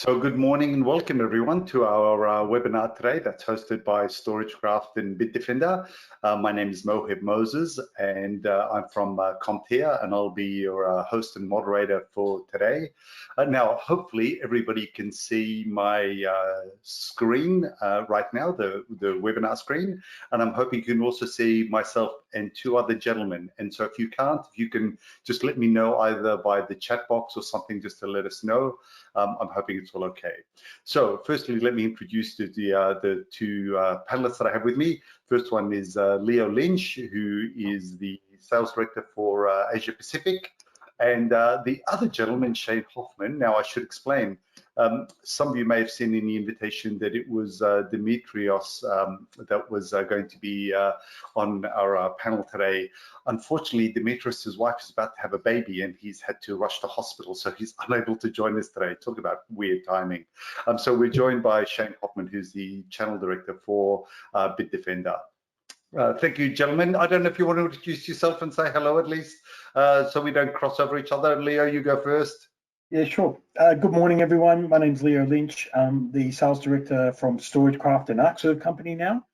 So good morning and welcome everyone to our webinar today that's hosted by StorageCraft and Bitdefender. My name is Mohib Moses and I'm from CompTIA, and I'll be your host and moderator for today. Now, hopefully everybody can see my screen right now, the webinar screen, and I'm hoping you can also see myself and two other gentlemen. And so if you can't, if you can just let me know either by the chat box or something just to let us know. I'm hoping it's all okay. So firstly, let me introduce the two panelists that I have with me. First one is Leo Lynch, who is the Sales Director for Asia Pacific. And the other gentleman, Shane Hoffman. Now, I should explain. Some of you may have seen in the invitation that it was Dimitrios that was going to be on our panel today. Unfortunately, Dimitrios' wife is about to have a baby and he's had to rush to hospital, so he's unable to join us today. Talk about weird timing. So we're joined by Shane Hoffman, who's the Channel Director for Bitdefender. Thank you, gentlemen. I don't know if you want to introduce yourself and say hello at least, so we don't cross over each other. Leo, you go first. Yeah, sure. Good morning, everyone. My name's Leo Lynch. I'm the Sales Director from StorageCraft and ArcServe company now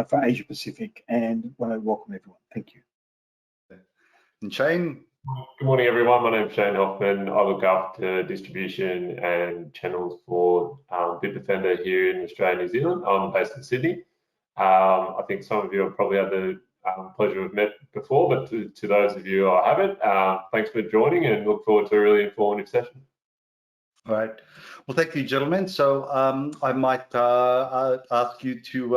for Asia Pacific, and want to welcome everyone. Thank you. And Shane? Good morning, everyone. My name's Shane Hoffman. I look after distribution and channels for Bitdefender here in Australia and New Zealand. I'm based in Sydney. I think some of you have probably had the pleasure of met before, but to those of you I haven't, thanks for joining and look forward to a really informative session. All right. Well, thank you, gentlemen. So I might ask you to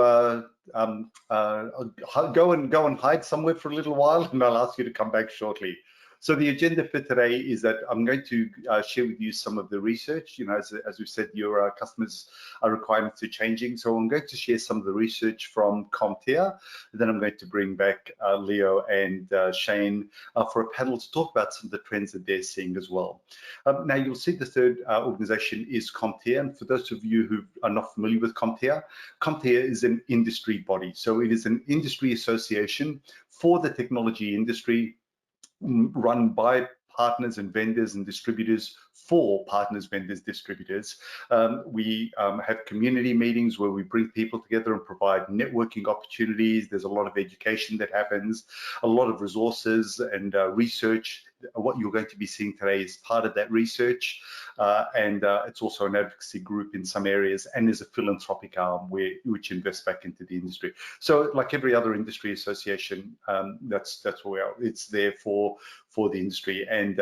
go and hide somewhere for a little while, and I'll ask you to come back shortly. So the agenda for today is that I'm going to share with you some of the research. You know, as we've said, your customers' requirements are changing. So I'm going to share some of the research from CompTIA. Then I'm going to bring back Leo and Shane for a panel to talk about some of the trends that they're seeing as well. Now, you'll see the third organization is CompTIA. And for those of you who are not familiar with CompTIA, CompTIA is an industry body. So it is an industry association for the technology industry, run by partners and vendors and distributors for partners, vendors, distributors. We have community meetings where we bring people together and provide networking opportunities. There's a lot of education that happens, a lot of resources and research. What you're going to be seeing today is part of that research, and it's also an advocacy group in some areas, and there's a philanthropic arm which invests back into the industry. So like every other industry association, that's where we are. It's there for the industry, and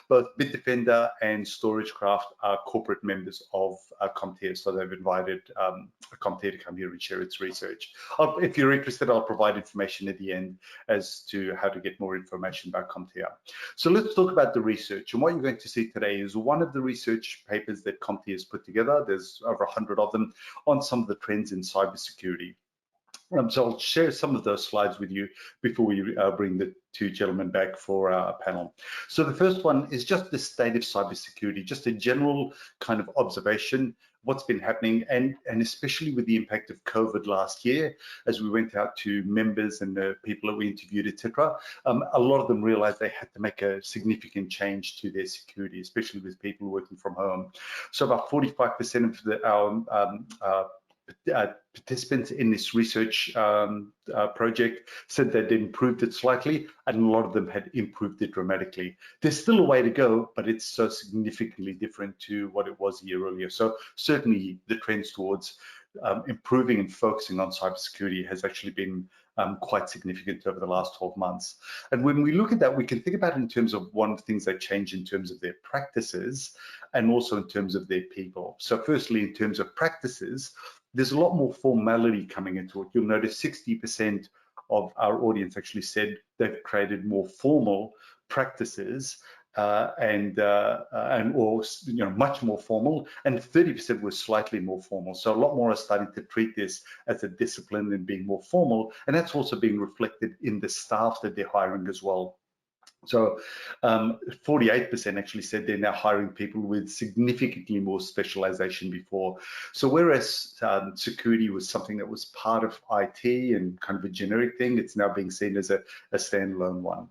both Bitdefender and StorageCraft are corporate members of CompTIA, so they've invited CompTIA to come here and share its research. If you're interested, I'll provide information at the end as to how to get more information about CompTIA. So let's talk about the research, and what you're going to see today is one of the research papers that CompTIA has put together. There's over 100 of them on some of the trends in cybersecurity. So I'll share some of those slides with you before we bring the two gentlemen back for our panel. So the first one is just the state of cybersecurity, just a general kind of observation, what's been happening, and especially with the impact of COVID last year, as we went out to members and the people that we interviewed, etc. A lot of them realized they had to make a significant change to their security, especially with people working from home. So about 45% of our participants in this research project said they'd improved it slightly, and a lot of them had improved it dramatically. There's still a way to go, but it's so significantly different to what it was a year earlier. So certainly the trends towards improving and focusing on cybersecurity has actually been quite significant over the last 12 months. And when we look at that, we can think about it in terms of one of the things that change in terms of their practices and also in terms of their people. So firstly, in terms of practices, there's a lot more formality coming into it. You'll notice 60% of our audience actually said they've created more formal practices or much more formal, and 30% was slightly more formal. So a lot more are starting to treat this as a discipline and being more formal, and that's also being reflected in the staff that they're hiring as well. So 48% actually said they're now hiring people with significantly more specialization before. So whereas security was something that was part of IT and kind of a generic thing, it's now being seen as a standalone one.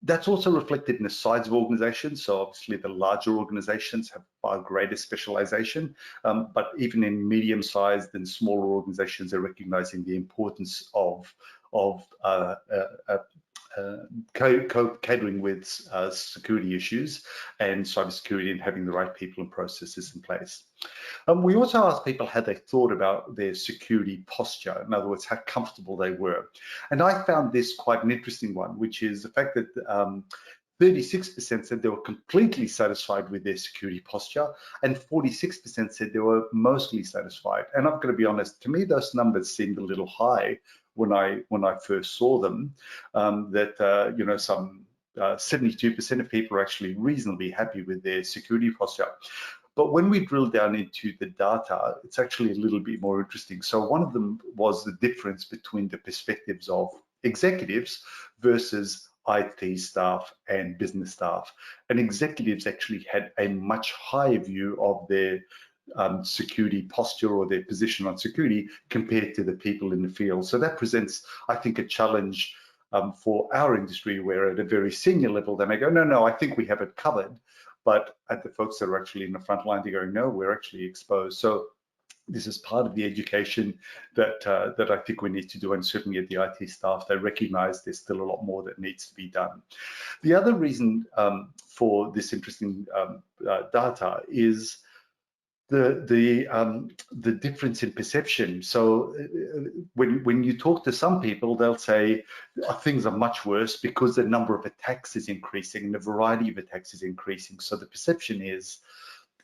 That's also reflected in the size of organizations. So obviously the larger organizations have far greater specialization, but even in medium-sized and smaller organizations are recognizing the importance of catering with security issues and cybersecurity and having the right people and processes in place. We also asked people how they thought about their security posture, in other words, how comfortable they were. And I found this quite an interesting one, which is the fact that 36% said they were completely satisfied with their security posture, and 46% said they were mostly satisfied. And I'm going to be honest, to me, those numbers seemed a little high when I first saw them. You know, some 72% of people are actually reasonably happy with their security posture. But when we drill down into the data, it's actually a little bit more interesting. So one of them was the difference between the perspectives of executives versus IT staff and business staff. And executives actually had a much higher view of their security posture or their position on security compared to the people in the field. So that presents, I think, a challenge for our industry, where at a very senior level, they may go, no, I think we have it covered. But at the folks that are actually in the front line, they're going, no, we're actually exposed. So this is part of the education that I think we need to do, and certainly at the IT staff, they recognize there's still a lot more that needs to be done. The other reason for this interesting data is the difference in perception. So when you talk to some people, they'll say things are much worse because the number of attacks is increasing and the variety of attacks is increasing. So the perception is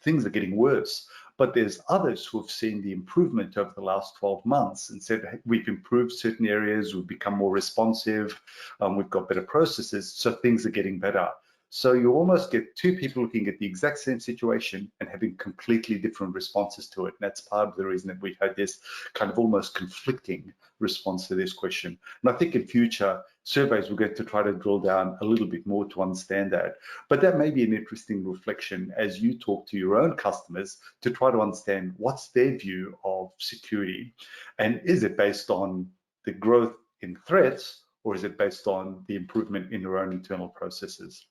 things are getting worse. But there's others who have seen the improvement over the last 12 months and said, hey, we've improved certain areas, we've become more responsive, we've got better processes, so things are getting better. So you almost get two people looking at the exact same situation and having completely different responses to it. And that's part of the reason that we've had this kind of almost conflicting response to this question. And I think in future surveys, we're going to try to drill down a little bit more to understand that. But that may be an interesting reflection as you talk to your own customers to try to understand what's their view of security. And is it based on the growth in threats, or is it based on the improvement in their own internal processes?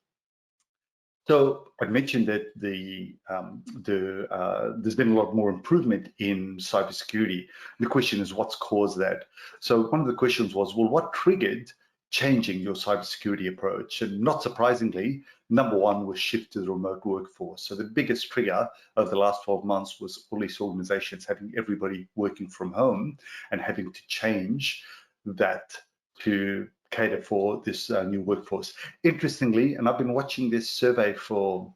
So I mentioned that there's been a lot more improvement in cybersecurity. The question is, what's caused that? So one of the questions was, well, what triggered changing your cybersecurity approach? And not surprisingly, number one was shift to the remote workforce. So the biggest trigger over the last 12 months was all these organizations having everybody working from home and having to change that to cater for this new workforce. Interestingly, and I've been watching this survey for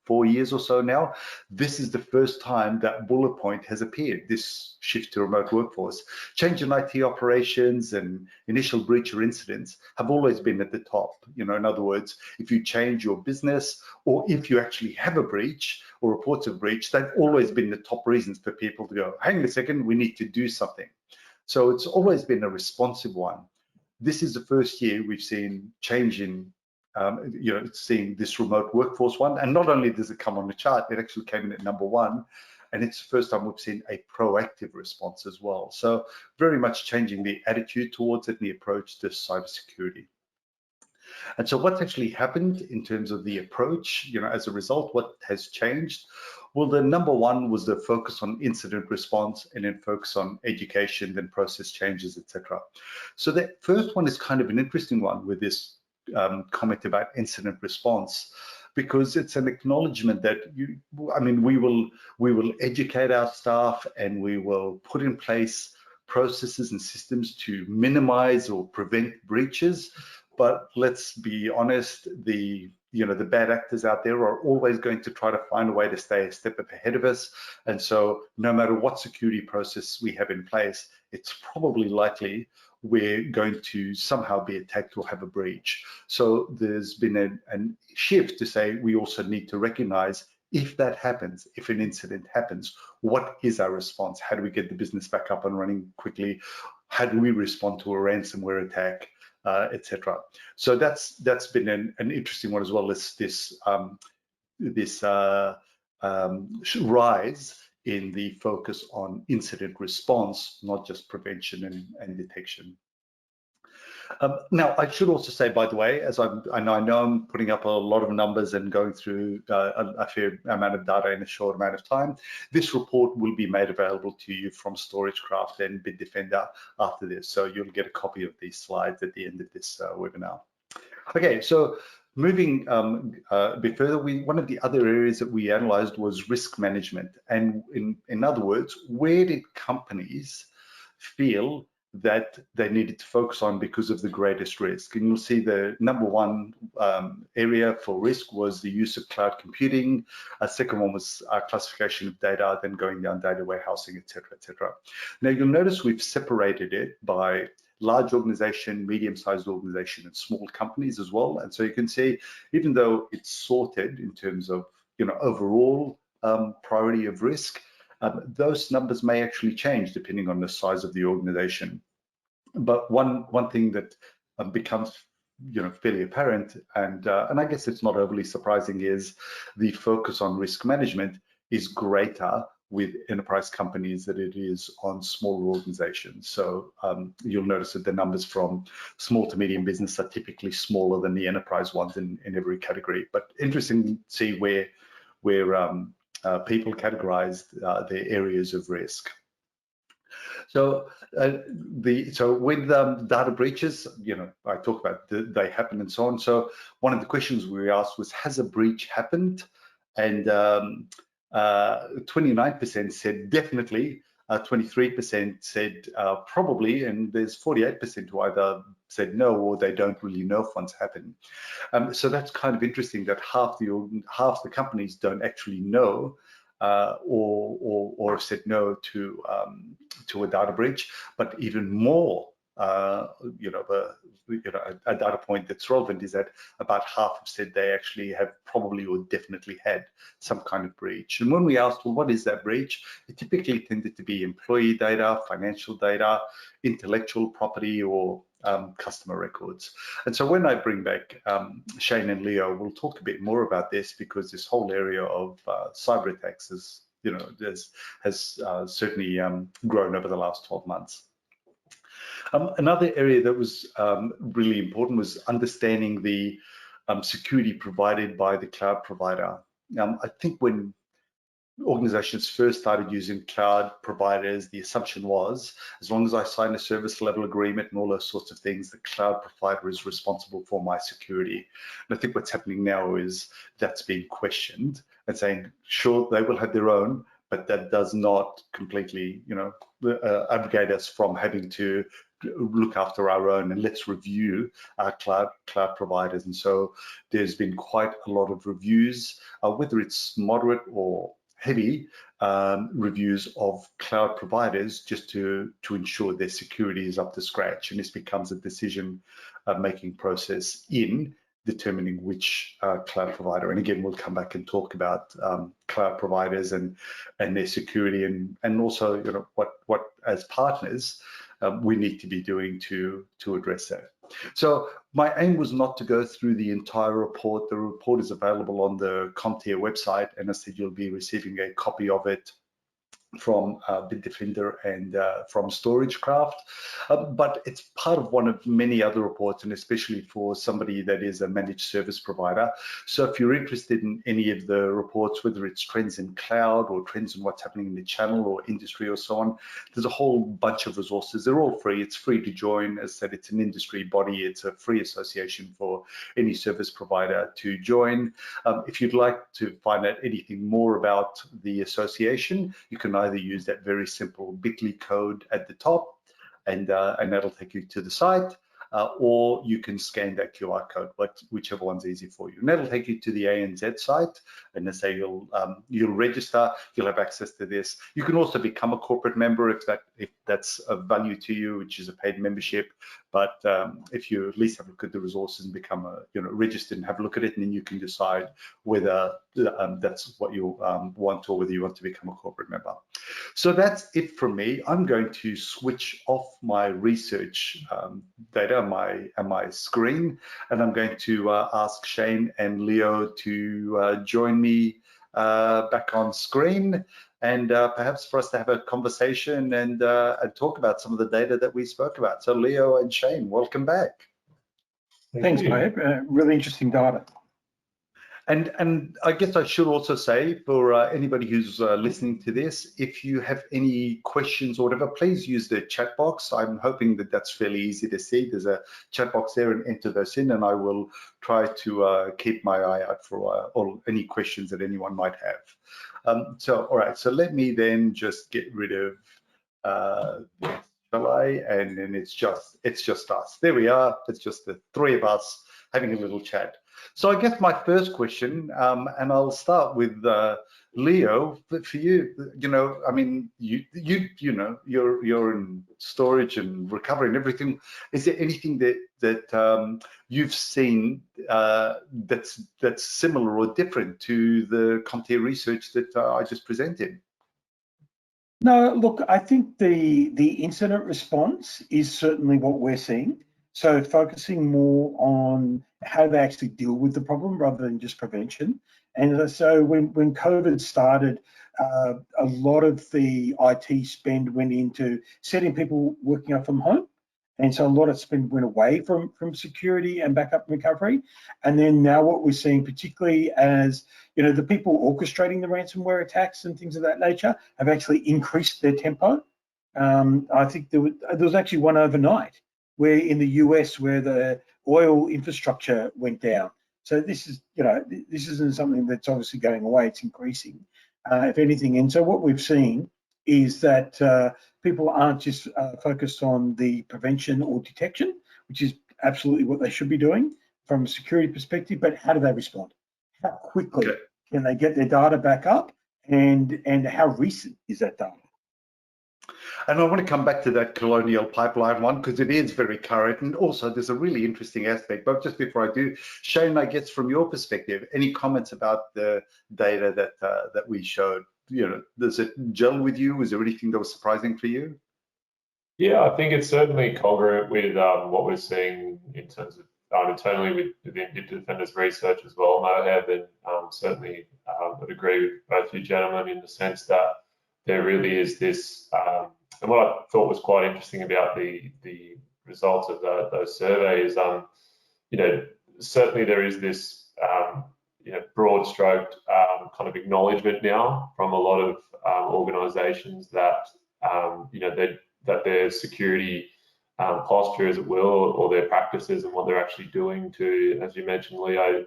4 years or so now, this is the first time that bullet point has appeared, this shift to remote workforce. Change in IT operations and initial breach or incidents have always been at the top. You know, in other words, if you change your business or if you actually have a breach or reports of breach, they've always been the top reasons for people to go, hang on a second, we need to do something. So it's always been a responsive one. This is the first year we've seen change in, seeing this remote workforce one. And not only does it come on the chart, it actually came in at number one. And it's the first time we've seen a proactive response as well. So very much changing the attitude towards it and the approach to cybersecurity. And so what's actually happened in terms of the approach, as a result, what has changed? Well, the number one was the focus on incident response and then focus on education, then process changes, etc. So that first one is kind of an interesting one with this comment about incident response, because it's an acknowledgement that we will educate our staff and we will put in place processes and systems to minimize or prevent breaches. But let's be honest, the bad actors out there are always going to try to find a way to stay a step ahead of us. And so no matter what security process we have in place, it's probably likely we're going to somehow be attacked or have a breach. So there's been a shift to say we also need to recognize, if that happens, if an incident happens, what is our response? How do we get the business back up and running quickly? How do we respond to a ransomware attack? Etc. So that's been an interesting one as well as this rise in the focus on incident response, not just prevention and detection. Now, I should also say, by the way, as I know I'm putting up a lot of numbers and going through a fair amount of data in a short amount of time, this report will be made available to you from StorageCraft and Bitdefender after this. So you'll get a copy of these slides at the end of this webinar. Okay, so moving a bit further, one of the other areas that we analyzed was risk management. And in other words, where did companies feel that they needed to focus on because of the greatest risk? And you'll see the number one area for risk was the use of cloud computing. A second one was classification of data, then going down data warehousing, et cetera, et cetera. Now you'll notice we've separated it by large organization, medium-sized organization, and small companies as well. And so you can see, even though it's sorted in terms of overall priority of risk, those numbers may actually change depending on the size of the organization. But one thing that becomes fairly apparent, and I guess it's not overly surprising, is the focus on risk management is greater with enterprise companies than it is on smaller organizations. So you'll notice that the numbers from small to medium business are typically smaller than the enterprise ones in every category. But interesting to see where people categorized their areas of risk. So with data breaches, I talk about they happen and so on. So one of the questions we asked was, has a breach happened? And 29% said definitely, 23% said probably, and there's 48% who either said no or they don't really know if one's happened. So that's kind of interesting that half the companies don't actually know or have said no to a data breach, but even more, a data point that's relevant is that about half have said they actually have probably or definitely had some kind of breach. And when we asked, well, what is that breach? It typically tended to be employee data, financial data, intellectual property, or customer records. And so when I bring back Shane and Leo, we'll talk a bit more about this, because this whole area of cyber attacks has certainly grown over the last 12 months. Another area that was really important was understanding the security provided by the cloud provider. I think when organizations first started using cloud providers, the assumption was, as long as I sign a service level agreement and all those sorts of things, the cloud provider is responsible for my security. And I think what's happening now is that's being questioned and saying, sure, they will have their own, but that does not completely, abrogate us from having to look after our own, and let's review our cloud providers. And so there's been quite a lot of reviews, whether it's moderate or heavy reviews of cloud providers, just to ensure their security is up to scratch. And this becomes a decision making process in determining which cloud provider. And again, we'll come back and talk about cloud providers and their security, and also what as partners we need to be doing to address that. So my aim was not to go through the entire report. The report is available on the CompTIA website, and I said you'll be receiving a copy of it from Bitdefender and from StorageCraft, but it's part of one of many other reports, and especially for somebody that is a managed service provider. So if you're interested in any of the reports, whether it's trends in cloud or trends in what's happening in the channel or industry or so on, there's a whole bunch of resources. They're all free. It's free to join. As I said, it's an industry body. It's a free association for any service provider to join. If you'd like to find out anything more about the association, you can either use that very simple bit.ly code at the top, and that'll take you to the site, or you can scan that QR code, whichever one's easy for you. And that'll take you to the ANZ site, and they say you'll register, you'll have access to this. You can also become a corporate member if that's of value to you, which is a paid membership. But if you at least have a look at the resources and become registered and have a look at it, and then you can decide whether that's what you want, or whether you want to become a corporate member. So that's it from me. I'm going to switch off my research data and my screen, and I'm going to ask Shane and Leo to join me back on screen, and perhaps for us to have a conversation and talk about some of the data that we spoke about. So Leo and Shane, welcome back. Thanks, Babe. Really interesting data. And I guess I should also say for anybody who's listening to this, if you have any questions or whatever, please use the chat box. I'm hoping that that's fairly easy to see. There's a chat box there, and enter those in, and I will try to keep my eye out for any questions that anyone might have. So, all right, so let me then just get rid of shall I? And then it's just us. There we are. It's just the three of us having a little chat. So I guess my first question, and I'll start with Leo, but for you, you know, I mean, you know, you're in storage and recovery and everything. Is there anything that you've seen that's similar or different to the CompTIA research that I just presented? No, look, I think the incident response is certainly what we're seeing. So focusing more on how they actually deal with the problem rather than just prevention. And so when COVID started, a lot of the IT spend went into setting people working up from home. And so a lot of spend went away from security and backup recovery. And then now what we're seeing, particularly as, you know, the people orchestrating the ransomware attacks and things of that nature have actually increased their tempo. I think there was actually one overnight where in the US where the oil infrastructure went down. So this is, you know, this isn't something that's obviously going away, it's increasing, if anything. And so what we've seen is that people aren't just focused on the prevention or detection, which is absolutely what they should be doing from a security perspective, but how do they respond? How quickly can they get their data back up, and how recent is that data? And I want to come back to that Colonial Pipeline one because it is very current, and also there's a really interesting aspect. But just before I do, Shane, I guess from your perspective, any comments about the data that we showed? You know, does it gel with you? Was there anything that was surprising for you? Yeah, I think it's certainly congruent with what we're seeing in terms of internally within Bitdefender's research as well, Mohab, and certainly would agree with both you gentlemen in the sense that there really is this. And what I thought was quite interesting about the results of those surveys, you know, certainly there is this, you know, broad stroked kind of acknowledgement now from a lot of organisations that, you know, that their security posture, as it will, or their practices and what they're actually doing to, as you mentioned, Leo,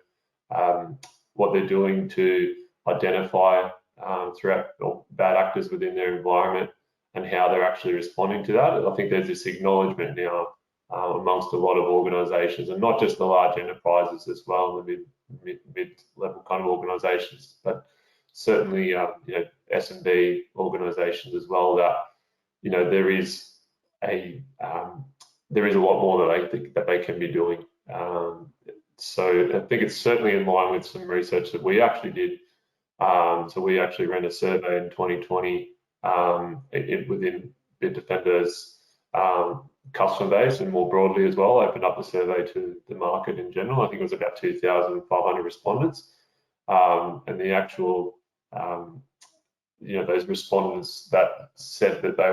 what they're doing to identify threat or bad actors within their environment, and how they're actually responding to that. I think there's this acknowledgement now amongst a lot of organisations, and not just the large enterprises as well, the mid-level kind of organisations, but certainly you know, S&B organisations as well. That, you know, there is a lot more that they can be doing. So I think it's certainly in line with some research that we actually did. So we actually ran a survey in 2020 within Bitdefender's customer base, and more broadly as well, opened up the survey to the market in general. I think it was about 2,500 respondents, and the actual, you know, those respondents that said that they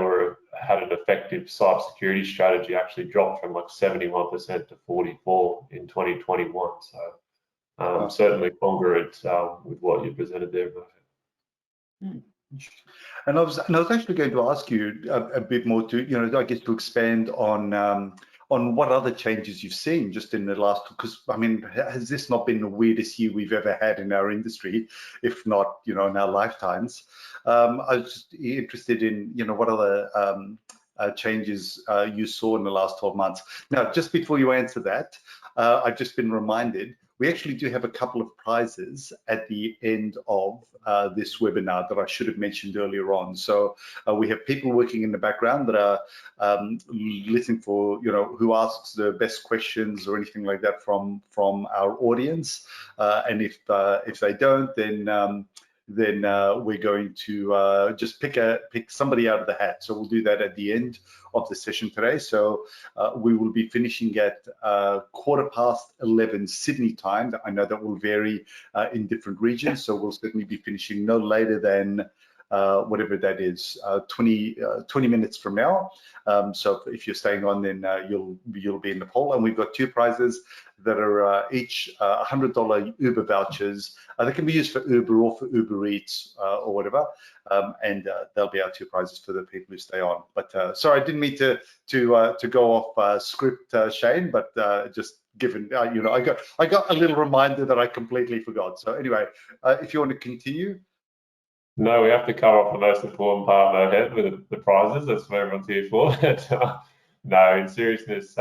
had an effective cybersecurity strategy actually dropped from like 71% to 44% in 2021. So certainly congruent with what you presented there. And I was actually going to ask you a bit more to, you know, I guess to expand on what other changes you've seen just in the last, because I mean, has this not been the weirdest year we've ever had in our industry, if not, you know, in our lifetimes? I was just interested in, you know, what other changes you saw in the last 12 months. Now, just before you answer that, I've just been reminded, we actually do have a couple of prizes at the end of this webinar that I should have mentioned earlier on. So we have people working in the background that are listening for, you know, who asks the best questions or anything like that from our audience. And if they don't, then then we're going to just pick somebody out of the hat. So we'll do that at the end of the session today. So we will be finishing at 11:15 Sydney time. I know that will vary in different regions, so we'll certainly be finishing no later than whatever that is, 20 minutes from now. So if you're staying on, then you'll be in the poll. And we've got two prizes that are each $100 Uber vouchers. They can be used for Uber or for Uber Eats or whatever. And they'll be our two prizes for the people who stay on. But sorry, I didn't mean to go off script, Shane. But just given I got a little reminder that I completely forgot. So anyway, if you want to continue. No, we have to cover off the most important part, Mohed, with the prizes. That's what everyone's here for. No, in seriousness,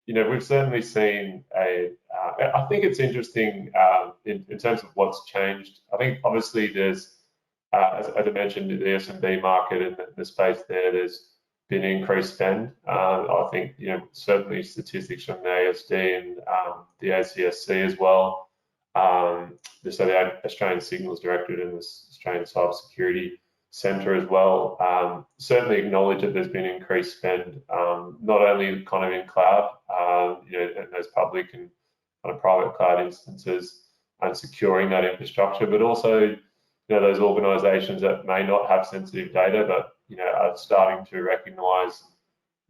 we've certainly seen I think it's interesting in terms of what's changed. I think obviously there's, as I mentioned, the SMB market and the space there's been increased spend. I think, certainly statistics from the ASD and the ACSC as well. So the Australian Signals Directorate and the Australian Cybersecurity Centre as well certainly acknowledge that there's been increased spend, not only kind of in cloud, and those public and kind of private cloud instances and securing that infrastructure, but also those organisations that may not have sensitive data, but are starting to recognise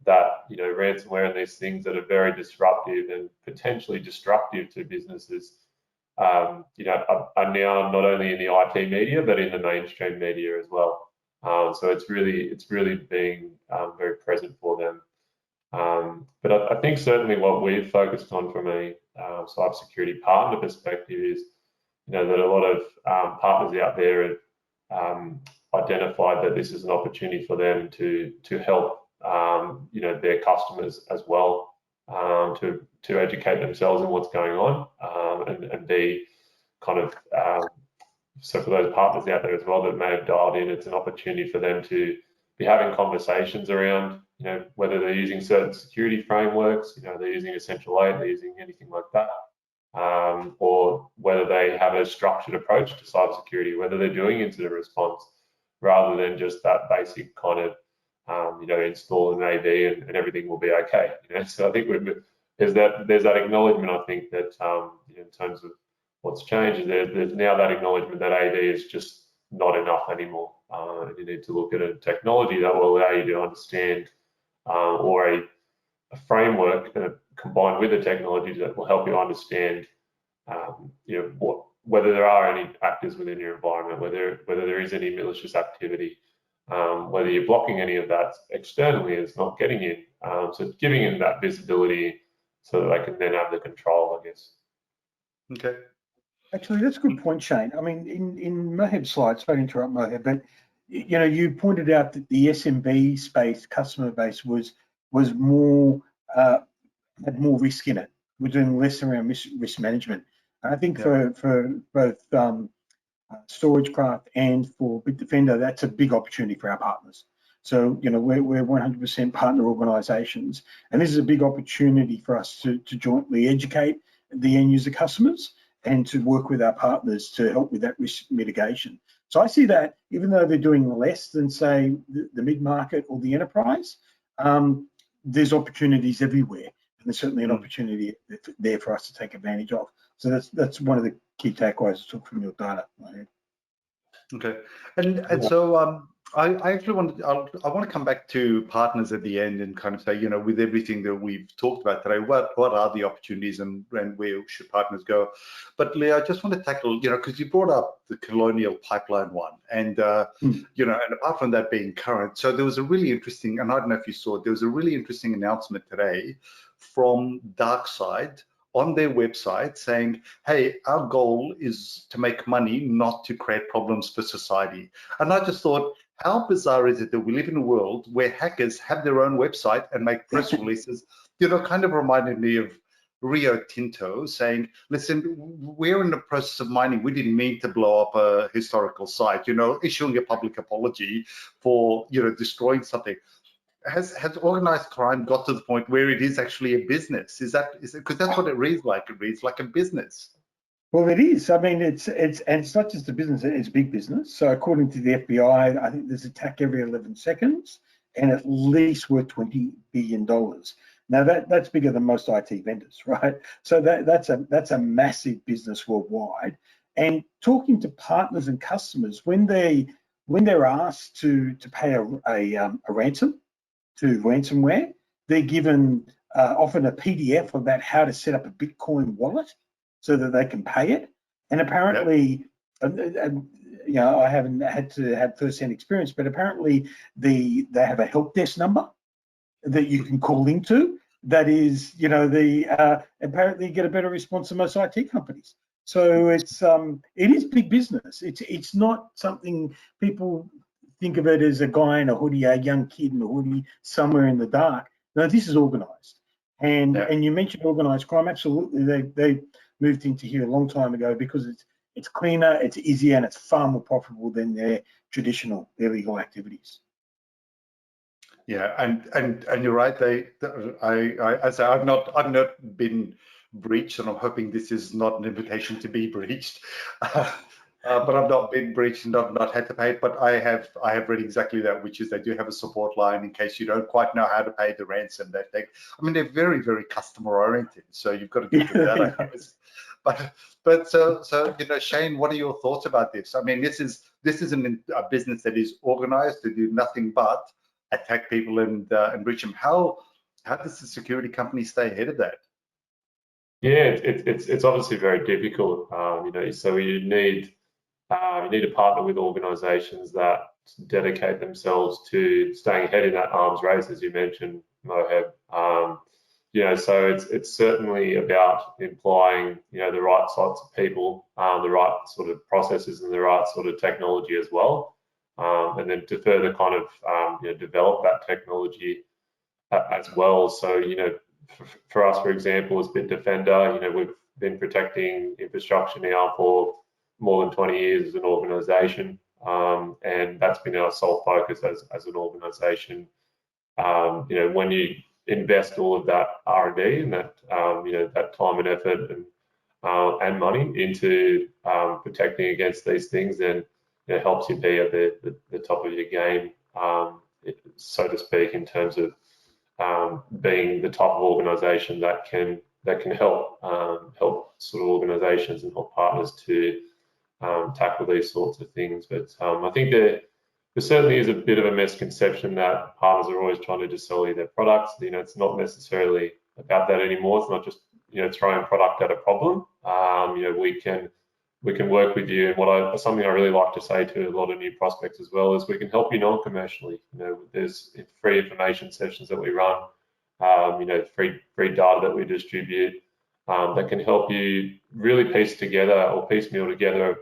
that ransomware and these things that are very disruptive and potentially destructive to businesses are now not only in the IT media but in the mainstream media as well. So it's really being very present for them. But I think certainly what we've focused on from a cybersecurity partner perspective is that a lot of partners out there have identified that this is an opportunity for them to help their customers as well, to educate themselves on what's going on, and be kind of so for those partners out there as well that may have dialed in, it's an opportunity for them to be having conversations around whether they're using certain security frameworks, they're using Essential 8, they're using anything like that, or whether they have a structured approach to cybersecurity, whether they're doing incident response rather than just that basic kind of install an AV and everything will be okay. So I think there's that acknowledgement. I think that in terms of what's changed, there's now that acknowledgement that AV is just not enough anymore. And you need to look at a technology that will allow you to understand, or a framework combined with a technology that will help you understand, whether there are any actors within your environment, whether there is any malicious activity, whether you're blocking any of that externally, it's not getting in. So giving them that visibility so that they can then have the control, I guess. Okay. Actually, that's a good point, Shane. I mean, in Moheb's slides, sorry to interrupt Moheb, but you pointed out that the SMB space customer base was more had more risk in it. We're doing less around risk management. And I think for both StorageCraft and for Bitdefender, that's a big opportunity for our partners. So we're 100% partner organisations, and this is a big opportunity for us to jointly educate the end user customers and to work with our partners to help with that risk mitigation. So I see that even though they're doing less than, say, the mid-market or the enterprise, there's opportunities everywhere, and there's certainly an opportunity there for us to take advantage of. So that's one of the key takeaways I took from your data. Okay, and so I actually want to come back to partners at the end and kind of say, with everything that we've talked about today, what are the opportunities and where should partners go? But Leah, I just want to tackle, because you brought up the Colonial Pipeline one, and and apart from that being current, so there was a really interesting, and I don't know if you saw it, there was a really interesting announcement today from DarkSide on their website saying, hey, our goal is to make money, not to create problems for society. And I just thought, how bizarre is it that we live in a world where hackers have their own website and make press releases? Kind of reminded me of Rio Tinto saying, listen, we're in the process of mining. We didn't mean to blow up a historical site, issuing a public apology for, destroying something. Has organized crime got to the point where it is actually a business? Is it because that's what it reads like? It reads like a business. Well, it is. I mean, it's not just a business; it's big business. So, according to the FBI, I think there's an attack every 11 seconds, and at least worth $20 billion. Now, that's bigger than most IT vendors, right? So that's a massive business worldwide. And talking to partners and customers when they're asked to pay a ransom to ransomware, they're given often a PDF about how to set up a Bitcoin wallet so that they can pay it. And apparently, you know, I haven't had to have first-hand experience, but apparently they have a help desk number that you can call into. That is, you know, apparently you get a better response than most IT companies. So it is big business. It's not something people think of it as a guy in a hoodie, a young kid in a hoodie somewhere in the dark. No, this is organised. And you mentioned organised crime. Absolutely, they moved into here a long time ago because it's cleaner, it's easier, and it's far more profitable than their traditional illegal activities. Yeah, and you're right. I say I've not been breached, and I'm hoping this is not an invitation to be breached. But I've not been breached and I've not had to pay it. But I have read exactly that, which is they do have a support line in case you don't quite know how to pay the ransom. I mean, they're very, very customer oriented, so you've got to give them that, I guess. But so you know, Shane, what are your thoughts about this? I mean, this is a business that is organized to do nothing but attack people and breach them. How does the security company stay ahead of that? Yeah, it's obviously very difficult. You know, so you need to partner with organisations that dedicate themselves to staying ahead in that arms race, as you mentioned, Moheb. You know, so it's certainly about employing, you know, the right sorts of people, the right sort of processes, and the right sort of technology as well. And then to further kind of you know, develop that technology as well. So, you know, for us, for example, as Bitdefender, you know, we've been protecting infrastructure now for more than 20 years as an organisation, and that's been our sole focus as an organisation. You know, when you invest all of that R&D and that you know, that time and effort and money into protecting against these things, then it helps you be at the top of your game, so to speak, in terms of being the type of organisation that can help sort of organisations and help partners to tackle these sorts of things. But I think there certainly is a bit of a misconception that partners are always trying to just sell you their products. You know, it's not necessarily about that anymore. It's not just, you know, throwing product at a problem. You know, we can work with you, and something I really like to say to a lot of new prospects as well is we can help you non-commercially. You know, there's free information sessions that we run, you know, free data that we distribute that can help you really piece piecemeal together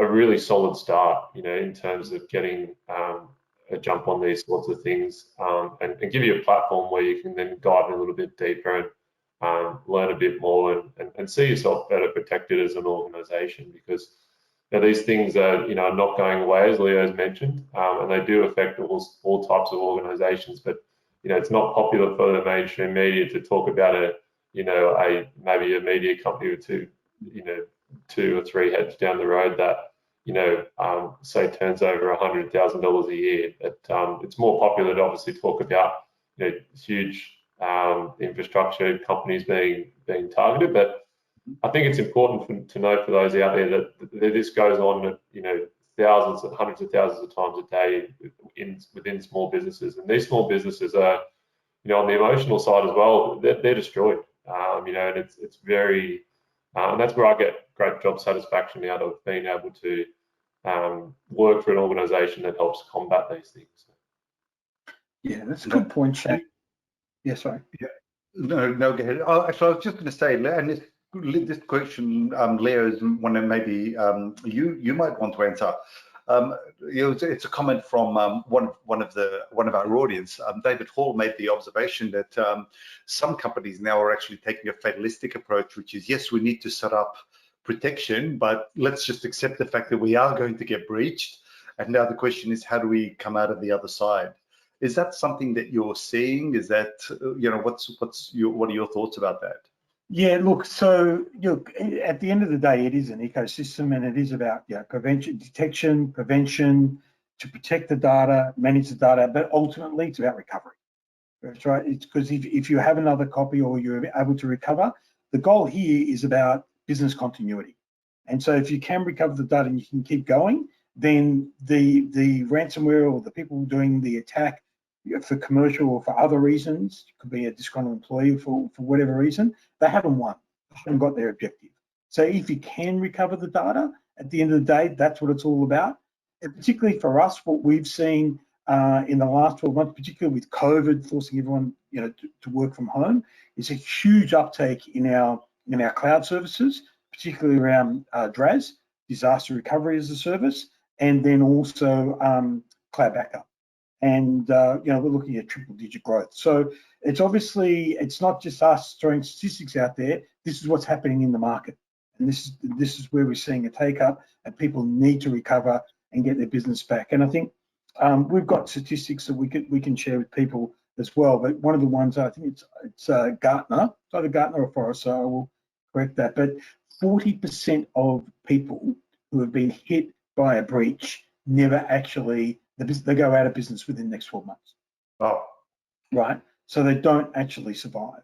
a really solid start, you know, in terms of getting a jump on these sorts of things, and give you a platform where you can then dive in a little bit deeper and learn a bit more and see yourself better protected as an organisation, because you know, these things are, you know, not going away, as Leo's mentioned, and they do affect all types of organisations. But you know, it's not popular for the mainstream media to talk about maybe a media company with two or three heads down the road that, you know, say turns over $100,000 a year. It's more popular to obviously talk about, you know, huge infrastructure companies being targeted. But I think it's important to know for those out there that this goes on, you know, hundreds of thousands of times a day within small businesses, and these small businesses are, you know, on the emotional side as well, they're destroyed. You know, and it's very, and that's where I get great job satisfaction out of being able to work for an organisation that helps combat these things. Yeah, that's a good point, Shane. Yeah, sorry. Yeah, no, go ahead. Actually, I was just going to say, and this question, Leo, is one that maybe you might want to answer. You know, it's a comment from one of our audience. David Hall made the observation that some companies now are actually taking a fatalistic approach, which is, yes, we need to set up protection, but let's just accept the fact that we are going to get breached. And now the question is, how do we come out of the other side? Is that something that you're seeing? Is that, you know, what are your thoughts about that? Yeah, look, so look, at the end of the day, it is an ecosystem, and it is about prevention, detection, prevention, to protect the data, manage the data, but ultimately it's about recovery. That's right. It's because if you have another copy or you're able to recover, the goal here is about business continuity. And so if you can recover the data and you can keep going, then the ransomware or the people doing the attack for commercial or for other reasons, it could be a disgruntled employee for whatever reason, they haven't won, they haven't got their objective. So if you can recover the data, at the end of the day, that's what it's all about. And particularly for us, what we've seen in the last 12 months, particularly with COVID forcing everyone to work from home, is a huge uptake in our cloud services, particularly around DRaaS, disaster recovery as a service, and then also cloud backup. And we're looking at triple-digit growth. So it's obviously, it's not just us throwing statistics out there. This is what's happening in the market, and this is where we're seeing a take up, and people need to recover and get their business back. And I think we've got statistics that we can share with people as well. But one of the ones, I think it's Gartner, it's either Gartner or Forrester, so I will correct that. But 40% of people who have been hit by a breach never actually, they go out of business within the next 12 months. Oh. Right? So they don't actually survive.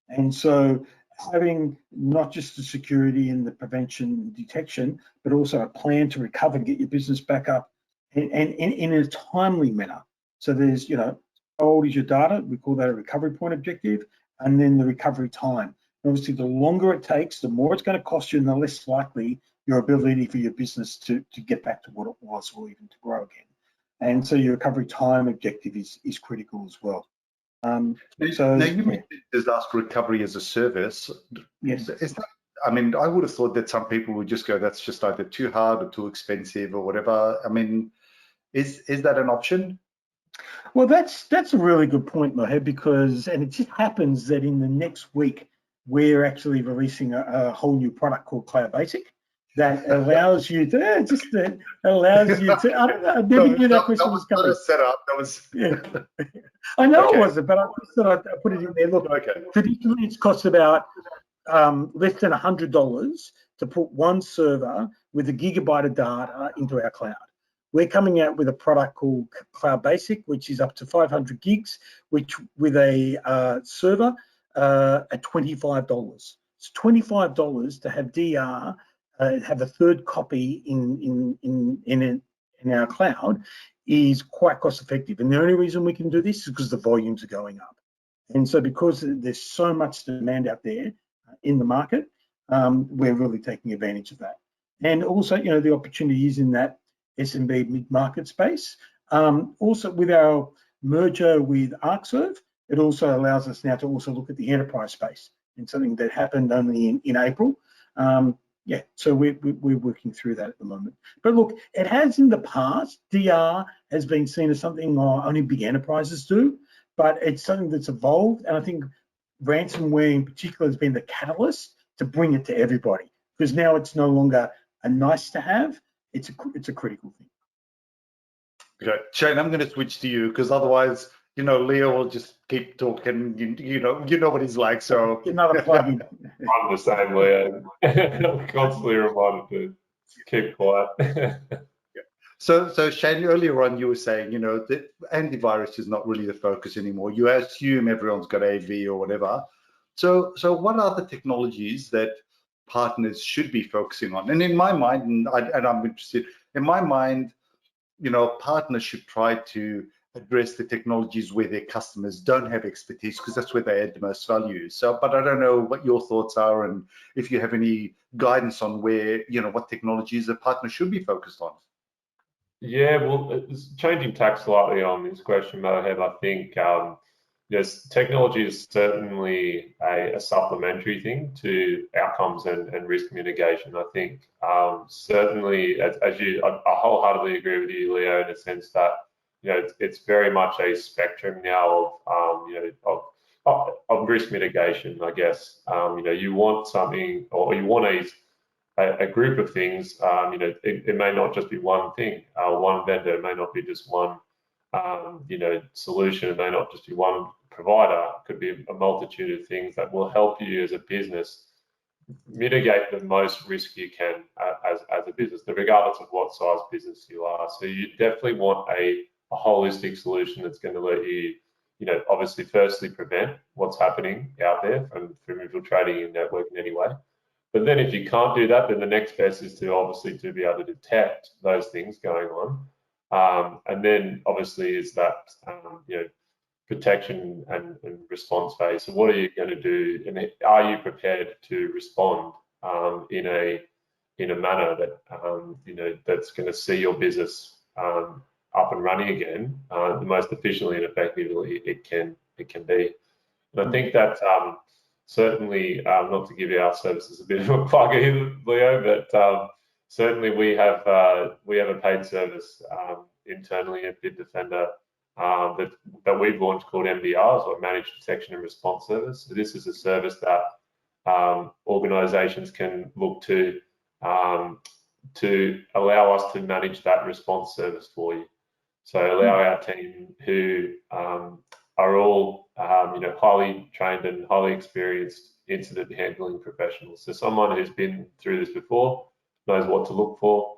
And so having not just the security and the prevention and detection, but also a plan to recover and get your business back up and in a timely manner. So there's, how old is your data? We call that a recovery point objective, and then the recovery time. Obviously, the longer it takes, the more it's going to cost you, and the less likely your ability for your business to get back to what it was or even to grow again. And so your recovery time objective is critical as well. Now you mentioned disaster recovery as a service. Yes. I mean, I would have thought that some people would just go, that's just either too hard or too expensive or whatever. I mean, is that an option? Well, that's a really good point, Mohed, because, and it just happens that in the next week, we're actually releasing a whole new product called Cloud Basic that allows you to, I never knew that question was coming. That was set up. That was. Yeah. I know it wasn't, but I thought I'd put it in there. Look, traditionally it's cost about less than $100 to put one server with a gigabyte of data into our cloud. We're coming out with a product called Cloud Basic, which is up to 500 gigs, which with a server at $25. It's $25 to have DR, have a third copy in our cloud is quite cost effective. And the only reason we can do this is because the volumes are going up. And so because there's so much demand out there in the market, we're really taking advantage of that. And also, the opportunities in that SMB mid-market space. Also with our merger with ArcServe, it also allows us now to also look at the enterprise space, and something that happened only in April. So we're working through that at the moment. But look, it has in the past, DR has been seen as something only big enterprises do, but it's something that's evolved, and I think ransomware in particular has been the catalyst to bring it to everybody, because now it's no longer a nice to have, it's a critical thing. Okay, Shane, I'm going to switch to you, because otherwise, Leo will just keep talking. You know what he's like. So another plug-in. I'm the same, Leo. I'm constantly reminded to keep quiet. So Shane, earlier on you were saying, that antivirus is not really the focus anymore. You assume everyone's got AV or whatever. So what are the technologies that partners should be focusing on? And in my mind, and I'm interested, in my mind, partners should try to address the technologies where their customers don't have expertise, because that's where they add the most value. So, but I don't know what your thoughts are, and if you have any guidance on where, what technologies a partner should be focused on. Yeah, well, it's changing tack slightly on this question, Mohed. I think yes, technology is certainly a supplementary thing to outcomes and risk mitigation. I think certainly, I wholeheartedly agree with you, Leo, in the sense that it's very much a spectrum now of risk mitigation. I guess you want something, or you want a group of things. It may not just be one thing, one vendor. It may not be just one solution. It may not just be one provider. It could be a multitude of things that will help you as a business mitigate the most risk you can as a business, regardless of what size business you are. So you definitely want a holistic solution that's going to let you, obviously firstly prevent what's happening out there from infiltrating your network in any way. But then if you can't do that, then the next best is to obviously to be able to detect those things going on. And then obviously is that, protection and response phase. So what are you going to do, and are you prepared to respond in a manner that that's going to see your business up and running again the most efficiently and effectively it can be. And I think that certainly, not to give our services a bit of a plug here, Leo, but certainly we have a paid service internally at Bitdefender that we've launched called MDRs, or Managed Detection and Response Service. So this is a service that organisations can look to allow us to manage that response service for you. So allow our team, who are all highly trained and highly experienced incident handling professionals. So someone who's been through this before, knows what to look for,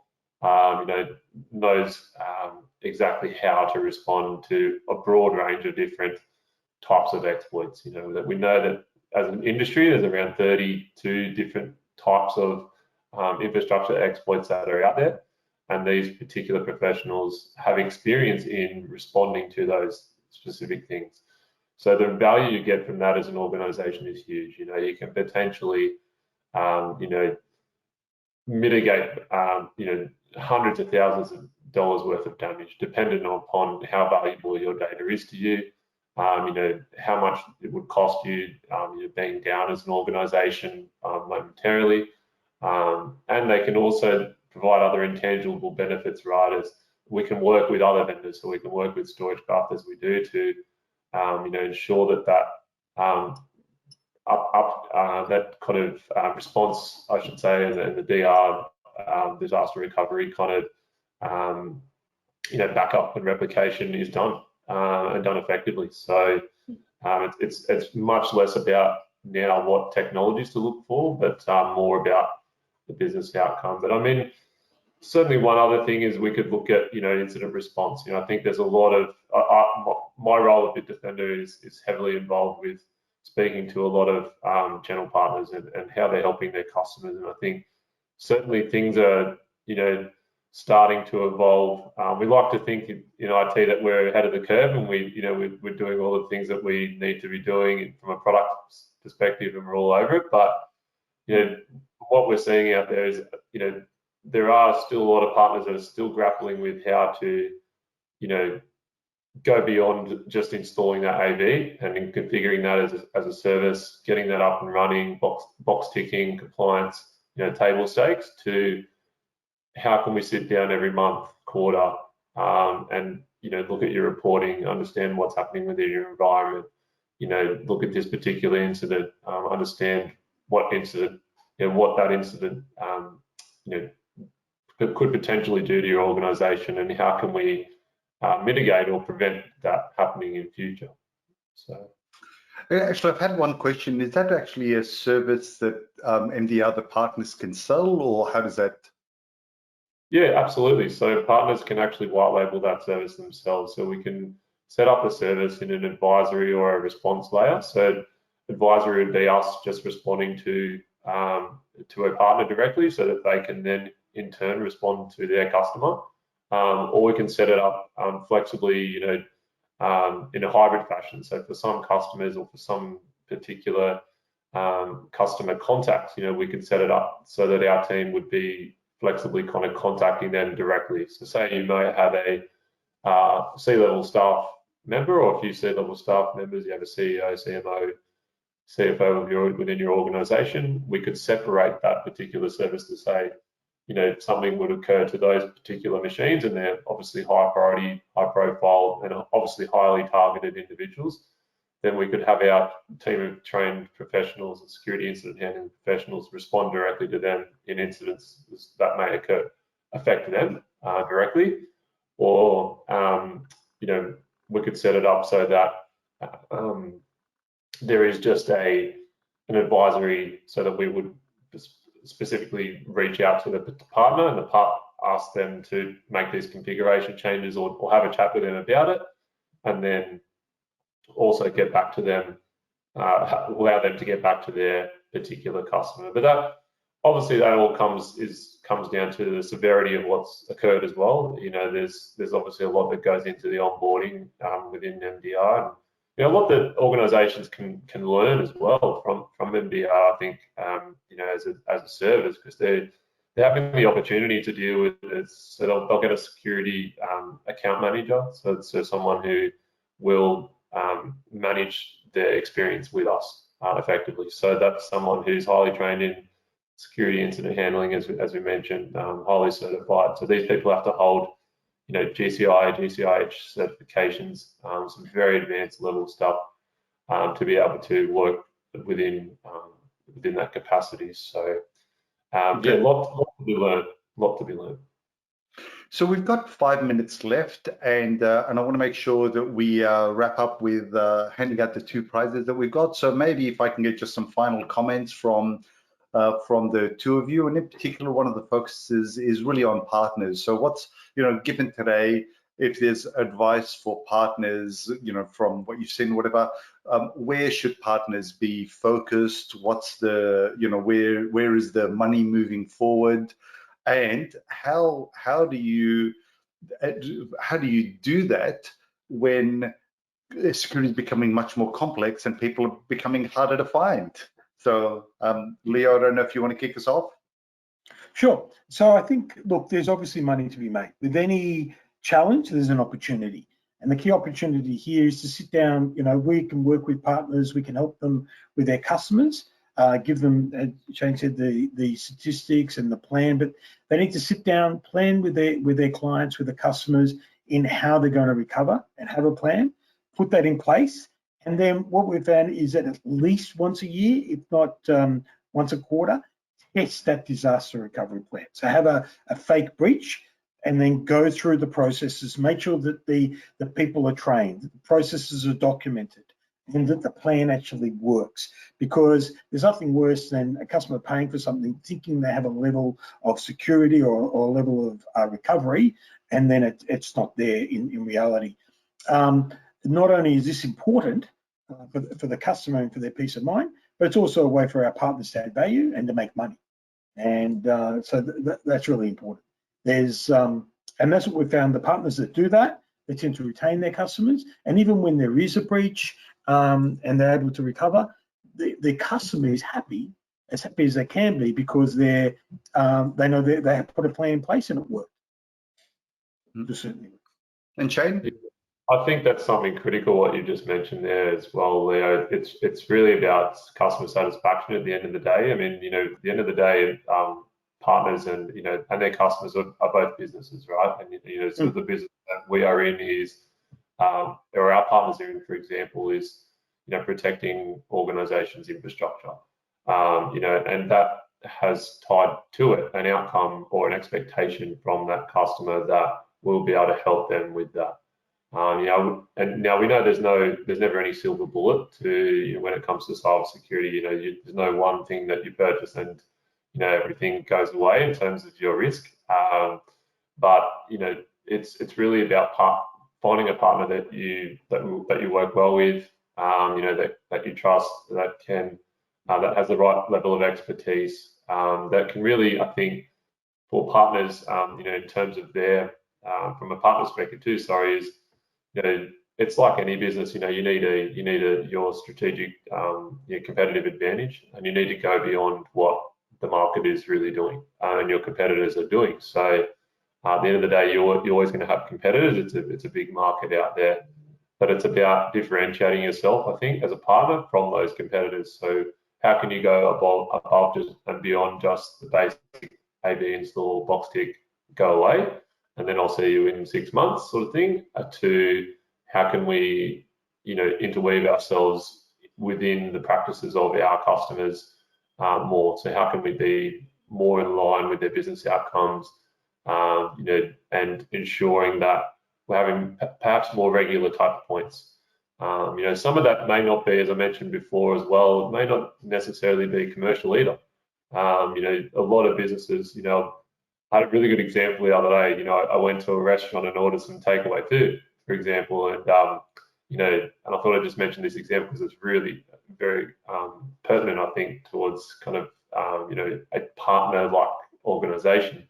knows exactly how to respond to a broad range of different types of exploits. That we know that as an industry, there's around 32 different types of infrastructure exploits that are out there, and these particular professionals have experience in responding to those specific things. So the value you get from that as an organization is huge. You can potentially mitigate hundreds of thousands of dollars worth of damage, depending upon how valuable your data is to you, how much it would cost you being down as an organization momentarily, and they can also provide other intangible benefits, right? As we can work with other vendors, so we can work with StorageCraft as we do to ensure that that kind of response, I should say, and the DR, disaster recovery kind of backup and replication is done and done effectively. So it's much less about now what technologies to look for, but more about the business outcome. But I mean, certainly one other thing is we could look at incident response. I think there's a lot of my role at Bitdefender is heavily involved with speaking to a lot of channel partners and how they're helping their customers. And I think certainly things are starting to evolve. We like to think in IT that we're ahead of the curve, and we're doing all the things that we need to be doing from a product perspective, and we're all over it. But what we're seeing out there is there are still a lot of partners that are still grappling with how to go beyond just installing that AV and configuring that as a service, getting that up and running, box ticking, compliance, table stakes, to how can we sit down every month, quarter, and look at your reporting, understand what's happening within your environment, look at this particular incident, understand what incident, what that incident could potentially do to your organization, and how can we mitigate or prevent that happening in future. So actually, I've had one question. Is that actually a service that the other partners can sell, or how does that? Yeah, absolutely. So partners can actually white label that service themselves. So we can set up a service in an advisory or a response layer. So advisory would be us just responding to a partner directly, so that they can then in turn respond to their customer. Or we can set it up flexibly, in a hybrid fashion. So for some customers or for some particular customer contacts, we can set it up so that our team would be flexibly kind of contacting them directly. So say you may have a C-level staff member, or a few C-level staff members, you have a CEO, CMO, CFO within your organization, we could separate that particular service to say, something would occur to those particular machines, and they're obviously high priority, high profile, and obviously highly targeted individuals. Then we could have our team of trained professionals and security incident handling professionals respond directly to them in incidents that may affect them directly, or we could set it up so that there is just an advisory, so that we would specifically reach out to the partner, and the partner ask them to make these configuration changes, or have a chat with them about it, and then also get back to them, allow them to get back to their particular customer. But that obviously that all comes down to the severity of what's occurred as well. There's obviously a lot that goes into the onboarding within MDR, and a lot that organisations can learn as well from MDR. I think as a service, because they're having the opportunity to deal with it. So they'll get a security account manager, so someone who will manage their experience with us effectively. So that's someone who's highly trained in security incident handling, as we mentioned, highly certified. So these people have to hold, GCI, GCIH certifications, some very advanced level stuff to be able to work within that capacity. So lot to be learned. So we've got 5 minutes left, and I want to make sure that we wrap up with handing out the 2 prizes that we've got. So maybe if I can get just some final comments from the 2 of you, and in particular, one of the focuses is really on partners. So what's, given today, if there's advice for partners, from what you've seen, whatever, where should partners be focused? What's the, where is the money moving forward? And how do you do that when security is becoming much more complex and people are becoming harder to find? So, Leo, I don't know if you want to kick us off. Sure. So I think, look, there's obviously money to be made. With any challenge, there's an opportunity. And the key opportunity here is to sit down, we can work with partners, we can help them with their customers, give them, as Shane said, the statistics and the plan, but they need to sit down, plan with their clients, with the customers, in how they're going to recover, and have a plan, put that in place. And then what we've found is that at least once a year, if not once a quarter, test that disaster recovery plan. So have a fake breach, and then go through the processes, make sure that the people are trained, that the processes are documented, and that the plan actually works. Because there's nothing worse than a customer paying for something, thinking they have a level of security or a level of recovery, and then it's not there in reality. Not only is this important for the customer and for their peace of mind, but it's also a way for our partners to add value and to make money. And so that's really important. There's and that's what we've found. The partners that do that, they tend to retain their customers, and even when there is a breach and they're able to recover, the customer is happy as they can be, because they know they have put a plan in place and it worked. Certainly. And Shane? I think that's something critical what you just mentioned there as well, Leo. It's really about customer satisfaction at the end of the day. I mean, at the end of the day, partners and and their customers are both businesses, right? And so the business that we are in is, or our partners are in, for example, is protecting organizations' infrastructure. And that has tied to it an outcome or an expectation from that customer that we'll be able to help them with that. And now we know there's never any silver bullet to when it comes to cybersecurity. There's no one thing that you purchase and everything goes away in terms of your risk. But it's really about finding a partner that you work well with, that you trust, that has the right level of expertise, that can really, I think, for partners, in terms of their from a partner perspective too, is it's like any business. You need your strategic your competitive advantage, and you need to go beyond what the market is really doing and your competitors are doing. So at the end of the day, you're always going to have competitors. It's a big market out there, but it's about differentiating yourself, I think, as a partner from those competitors. So how can you go above just and beyond just the basic AB install, box tick, go away, and then I'll see you in 6 months sort of thing, to how can we, interweave ourselves within the practices of our customers more. So how can we be more in line with their business outcomes, and ensuring that we're having perhaps more regular touch points. You know, some of that may not be, as I mentioned before as well, it may not necessarily be commercial either. You know, a lot of businesses, you know, I had a really good example the other day. You know, I went to a restaurant and ordered some takeaway food, for example, and you know, and I thought I'd just mention this example because it's really very pertinent, I think, towards kind of you know, a partner-like organisation.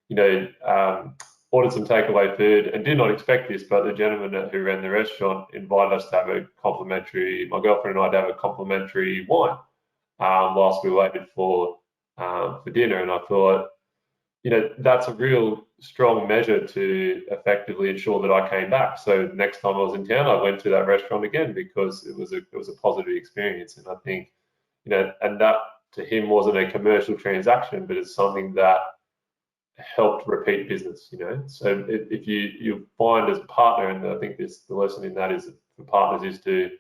You know, ordered some takeaway food and did not expect this, but the gentleman who ran the restaurant invited us to have a complimentary, my girlfriend and I, to have a complimentary wine whilst we waited for dinner. And I thought, you know, that's a real strong measure to effectively ensure that I came back. So next time I was in town, I went to that restaurant again because it was a positive experience. And I think, you know, and that to him wasn't a commercial transaction, but it's something that helped repeat business, you know. So if you find as a partner, and I think the lesson in that is for partners is to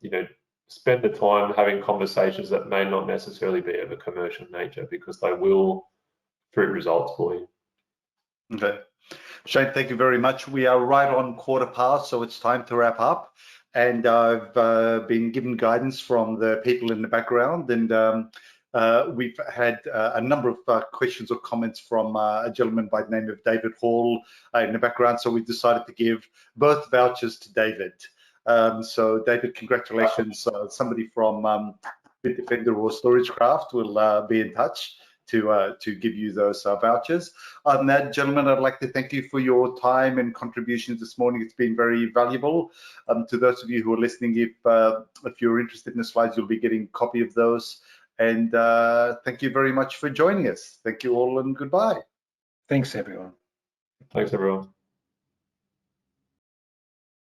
you know, spend the time having conversations that may not necessarily be of a commercial nature, because they will fruit results for you. Okay, Shane, thank you very much. We are right on 1:15, so it's time to wrap up. And I've been given guidance from the people in the background, and we've had a number of questions or comments from a gentleman by the name of David Hall in the background. So we decided to give both vouchers to David. So David, congratulations. Somebody from Bitdefender or StorageCraft will be in touch to give you those vouchers. On that, gentlemen, I'd like to thank you for your time and contributions this morning. It's been very valuable. To those of you who are listening, if you're interested in the slides, you'll be getting a copy of those. And thank you very much for joining us. Thank you all, and goodbye. Thanks, everyone. Thanks, everyone.